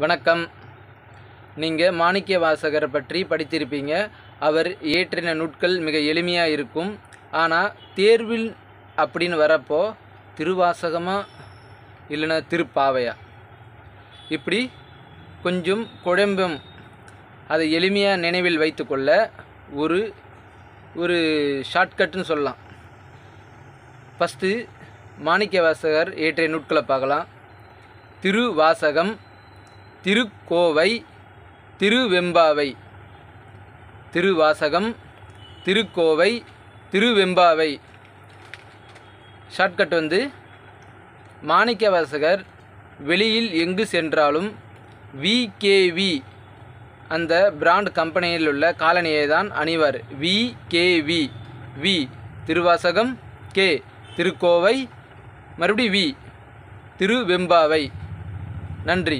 வணக்கம். நீங்கள் மாணிக்கவாசகரை பற்றி படித்திருப்பீங்க. அவர் இயற்றின நூட்கள் மிக எளிமையாக இருக்கும். ஆனால் தேர்வில் அப்படின்னு வரப்போ திருவாசகமா இல்லைன்னா திருப்பாவையா இப்படி கொஞ்சம் குழம்பும். அதை எளிமையாக நினைவில் வைத்துக்கொள்ள ஒரு ஷார்ட்கட்டுன்னு சொல்லலாம். ஃபஸ்ட்டு மாணிக்கவாசகர் இயற்றிய நூட்களை பார்க்கலாம். திருவாசகம், திருக்கோவை, திருவெம்பாவை. திருவாசகம், திருக்கோவை, திருவெம்பாவை. ஷார்ட்கட் மாணிக்கவாசகர் வெளியில் எங்கு சென்றாலும் விகேவி அந்த பிராண்ட் கம்பெனியில் உள்ள காலணியை தான் அணிவார். VKV. We Thiruvasagam, K Thirukkovai, மறுபடியும் வி திருவெம்பாவை. நன்றி.